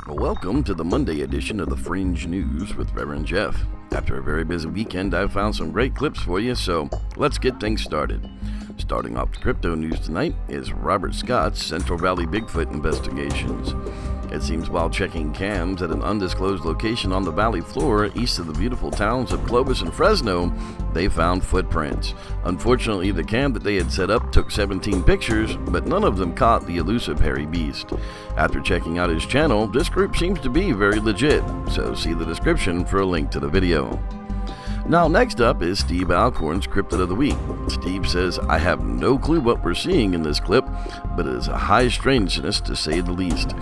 Welcome to the Monday edition of the Fringe News with Reverend Jeff. After a very busy weekend, I've found some great clips for you, so let's get things started. Starting off the crypto news tonight is Robert Scott's Central Valley Bigfoot investigations. It seems while checking cams at an undisclosed location on the valley floor east of the beautiful towns of Clovis and Fresno, they found footprints. Unfortunately, the cam that they had set up took 17 pictures, but none of them caught the elusive hairy beast. After checking out his channel, this group seems to be very legit, so see the description for a link to the video. Now next up is Steve Alcorn's Cryptid of the Week. Steve says, I have no clue what we're seeing in this clip, but it is a high strangeness to say the least.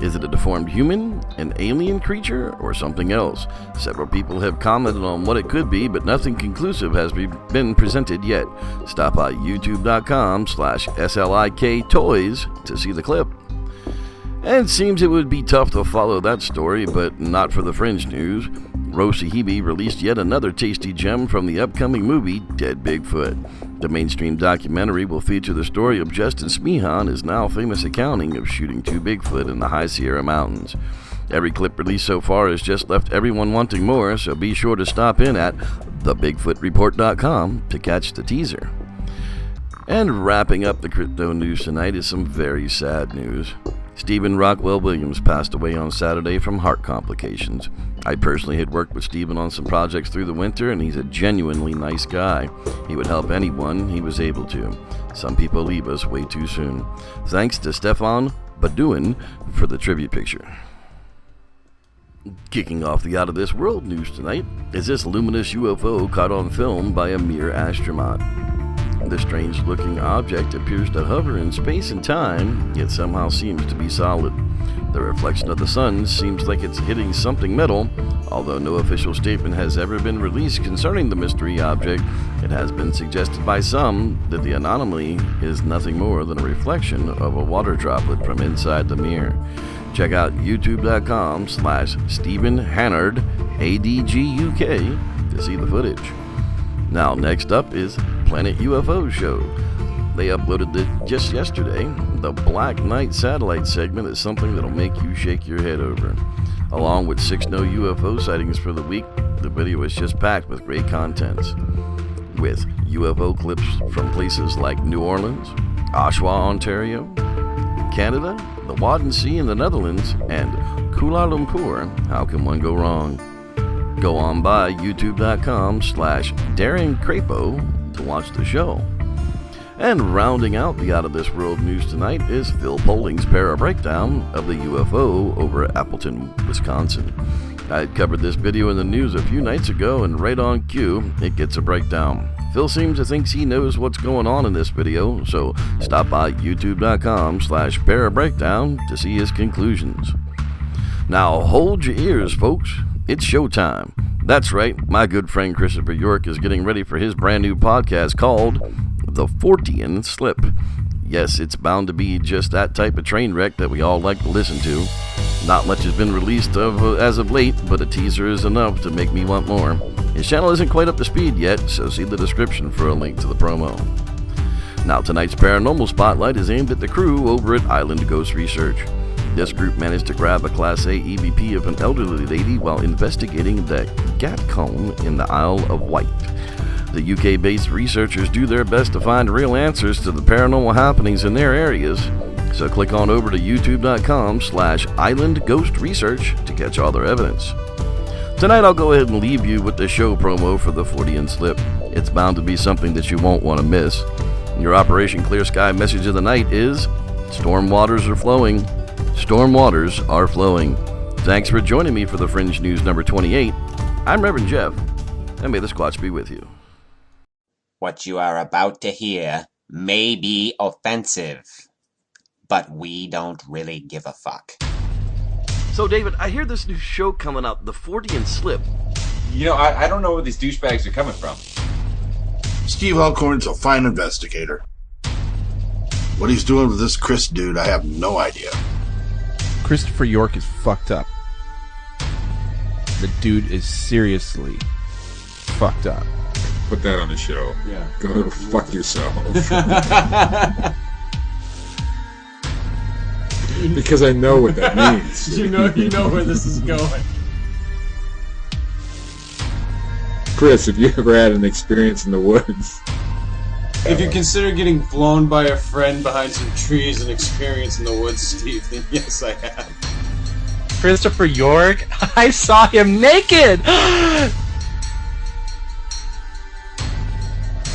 Is it a deformed human, an alien creature, or something else? Several people have commented on what it could be, but nothing conclusive has been presented yet. Stop by youtube.com/SLIKtoys to see the clip. And it seems it would be tough to follow that story, but not for the Fringe news. Rosahibi released yet another tasty gem from the upcoming movie Dead Bigfoot. The mainstream documentary will feature the story of Justin Smehan, his now famous accounting of shooting 2 Bigfoot in the High Sierra Mountains. Every clip released so far has just left everyone wanting more, so be sure to stop in at thebigfootreport.com to catch the teaser. And wrapping up the crypto news tonight is some very sad news. Stephen Rockwell Williams passed away on Saturday from heart complications. I personally had worked with Stephen on some projects through the winter, and he's a genuinely nice guy. He would help anyone he was able to. Some people leave us way too soon. Thanks to Stefan Baduin for the tribute picture. Kicking off the Out of This World news tonight is this luminous UFO caught on film by a mere astronaut. The strange-looking object appears to hover in space and time, yet somehow seems to be solid. The reflection of the sun seems like it's hitting something metal. Although no official statement has ever been released concerning the mystery object, it has been suggested by some that the anomaly is nothing more than a reflection of a water droplet from inside the mirror. Check out youtube.com/Stephen Hannard, ADGUK, to see the footage. Now, next up is Planet UFO Show. They uploaded it just yesterday. The Black Knight satellite segment is something that'll make you shake your head over. Along with 6 no UFO sightings for the week, the video is just packed with great contents. With UFO clips from places like New Orleans, Oshawa, Ontario, Canada, the Wadden Sea in the Netherlands, and Kuala Lumpur. How can one go wrong? Go on by youtube.com/DarrenCrapo to watch the show. And rounding out the Out of This World news tonight is Phil Polling's Para Breakdown of the UFO over at Appleton, Wisconsin. I covered this video in the news a few nights ago, and right on cue, it gets a breakdown. Phil seems to think he knows what's going on in this video, so stop by youtube.com/Para Breakdown to see his conclusions. Now hold your ears, folks. It's showtime. That's right, my good friend Christopher York is getting ready for his brand new podcast called The Fortean Slip. Yes, it's bound to be just that type of train wreck that we all like to listen to. Not much has been released as of late, but a teaser is enough to make me want more. His channel isn't quite up to speed yet, so see the description for a link to the promo. Now tonight's paranormal spotlight is aimed at the crew over at Island Ghost Research. This group managed to grab a Class A EVP of an elderly lady while investigating the Gat Cone in the Isle of Wight. The UK-based researchers do their best to find real answers to the paranormal happenings in their areas, so click on over to youtube.com/islandghostresearch to catch all their evidence. Tonight I'll go ahead and leave you with the show promo for the Fortean Slip. It's bound to be something that you won't want to miss. Your Operation Clear Sky message of the night is, storm waters are flowing. Storm waters are flowing. Thanks for joining me for the Fringe News number 28. I'm Reverend Jeff, and may the Squatch be with you. What you are about to hear may be offensive, but we don't really give a fuck. So, David, I hear this new show coming out, The Fortean Slip. You know, I don't know where these douchebags are coming from. Steve Alcorn's a fine investigator. What he's doing with this Chris dude, I have no idea. Christopher York is fucked up. The dude is seriously fucked up. Put that on the show. Yeah. Go fuck yourself. Because I know what that means. You know where this is going. Chris, have you ever had an experience in the woods? If you consider getting blown by a friend behind some trees an experience in the woods, Steve, then yes, I have. Christopher York? I saw him naked!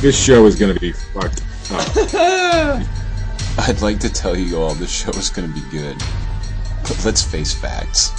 This show is gonna be fucked up. I'd like to tell you all this show is going to be good, but let's face facts.